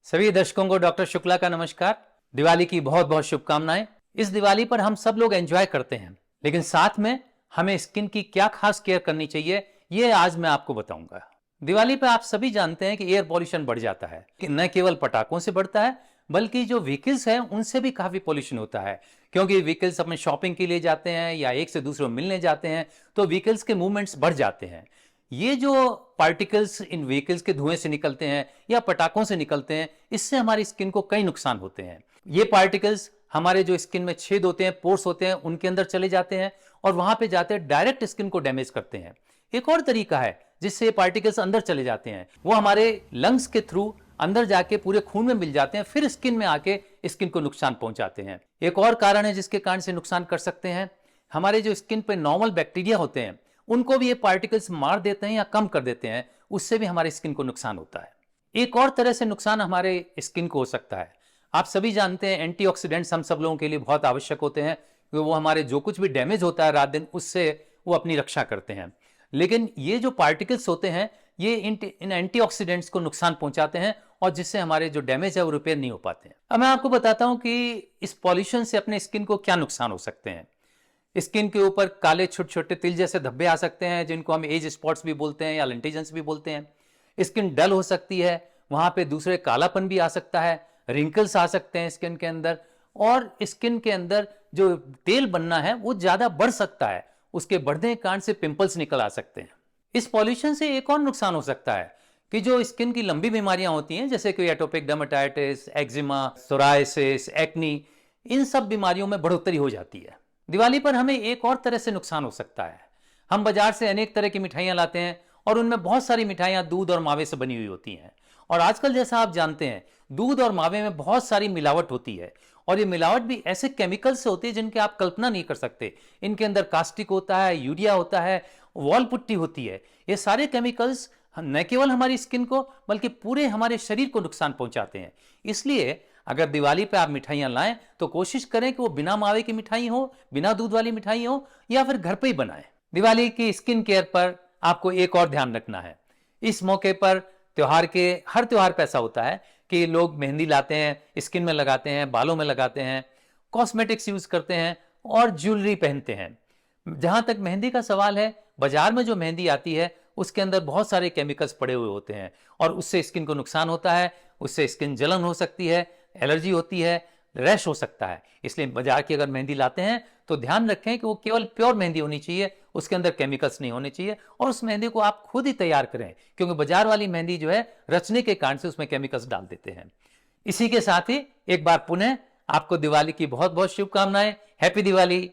सभी दर्शकों को डॉक्टर शुक्ला का नमस्कार। दिवाली की बहुत बहुत शुभकामनाएं। इस दिवाली पर हम सब लोग एंजॉय करते हैं, लेकिन साथ में हमें स्किन की क्या खास केयर करनी चाहिए ये आज मैं आपको बताऊंगा। दिवाली पर आप सभी जानते हैं कि एयर पॉल्यूशन बढ़ जाता है, कि न केवल पटाखों से बढ़ता है बल्कि जो व्हीकल्स हैं उनसे भी काफी पॉल्यूशन होता है, क्योंकि व्हीकल्स अपने शॉपिंग के लिए जाते हैं या एक से दूसरे मिलने जाते हैं तो व्हीकल्स के मूवमेंट्स बढ़ जाते हैं। ये जो पार्टिकल्स इन व्हीकल्स के धुएं से निकलते हैं या पटाखों से निकलते हैं, इससे हमारी स्किन को कई नुकसान होते हैं। ये पार्टिकल्स हमारे जो स्किन में छेद होते हैं, पोर्स होते हैं, उनके अंदर चले जाते हैं और वहां पे जाते डायरेक्ट स्किन को डैमेज करते हैं। एक और तरीका है जिससे ये पार्टिकल्स अंदर चले जाते हैं, वो हमारे लंग्स के थ्रू अंदर जाके पूरे खून में मिल जाते हैं, फिर स्किन में आके स्किन को नुकसान पहुंचाते हैं। एक और कारण है जिसके कारण से नुकसान कर सकते हैं, हमारे जो स्किन पे नॉर्मल बैक्टीरिया होते हैं उनको भी ये पार्टिकल्स मार देते हैं या कम कर देते हैं, उससे भी हमारे स्किन को नुकसान होता है। एक और तरह से नुकसान हमारे स्किन को हो सकता है। आप सभी जानते हैं एंटीऑक्सीडेंट्स हम सब लोगों के लिए बहुत आवश्यक होते हैं, क्योंकि वो हमारे जो कुछ भी डैमेज होता है रात दिन उससे वो अपनी रक्षा करते हैं। लेकिन ये जो पार्टिकल्स होते हैं ये इन एंटीऑक्सीडेंट्स को नुकसान पहुंचाते हैं और जिससे हमारे जो डैमेज है वो रिपेयर नहीं हो पाते हैं। अब मैं आपको बताता हूं कि इस पॉल्यूशन से अपने स्किन को क्या नुकसान हो सकते हैं। स्किन के ऊपर काले छोटे छोटे तिल जैसे धब्बे आ सकते हैं, जिनको हम एज स्पॉट्स भी बोलते हैं या लेंटिजन्स भी बोलते हैं। स्किन डल हो सकती है, वहां पे दूसरे कालापन भी आ सकता है, रिंकल्स आ सकते हैं स्किन के अंदर, और स्किन के अंदर जो तेल बनना है वो ज्यादा बढ़ सकता है, उसके बढ़ने के कारण से पिंपल्स निकल आ सकते हैं। इस पॉल्यूशन से एक और नुकसान हो सकता है कि जो स्किन की लंबी बीमारियां होती हैं जैसे कि atopic dermatitis, eczema, psoriasis, acne, इन सब बीमारियों में बढ़ोतरी हो जाती है। दिवाली पर हमें एक और तरह से नुकसान हो सकता है। हम बाजार से अनेक तरह की मिठाइयां लाते हैं और उनमें बहुत सारी मिठाइयां दूध और मावे से बनी हुई होती हैं, और आजकल जैसा आप जानते हैं दूध और मावे में बहुत सारी मिलावट होती है, और ये मिलावट भी ऐसे केमिकल से होती है जिनकी आप कल्पना नहीं कर सकते। इनके अंदर कास्टिक होता है, यूरिया होता है, वॉल पुट्टी होती है। ये सारे केमिकल्स न केवल हमारी स्किन को बल्कि पूरे हमारे शरीर को नुकसान पहुंचाते हैं। इसलिए अगर दिवाली पे आप मिठाइयां लाएं तो कोशिश करें कि वो बिना मावे की मिठाई हो, बिना दूध वाली मिठाई हो, या फिर घर पे ही बनाएं। दिवाली की स्किन केयर पर आपको एक और ध्यान रखना है। इस मौके पर हर त्योहार पे ऐसा होता है कि लोग मेहंदी लाते हैं, स्किन में लगाते हैं, बालों में लगाते हैं, कॉस्मेटिक्स यूज करते हैं और ज्वेलरी पहनते हैं। जहां तक मेहंदी का सवाल है, बाजार में जो मेहंदी आती है उसके अंदर बहुत सारे केमिकल्स पड़े हुए होते हैं और उससे स्किन को नुकसान होता है, उससे स्किन जलन हो सकती है, एलर्जी होती है, रैश हो सकता है। इसलिए बाजार की अगर मेहंदी लाते हैं तो ध्यान रखें कि वो केवल प्योर मेहंदी होनी चाहिए, उसके अंदर केमिकल्स नहीं होने चाहिए, और उस मेहंदी को आप खुद ही तैयार करें, क्योंकि बाजार वाली मेहंदी जो है रचने के कारण से उसमें केमिकल्स डाल देते हैं। इसी के साथ ही एक बार पुनः आपको दिवाली की बहुत बहुत शुभकामनाएं। हैप्पी दिवाली।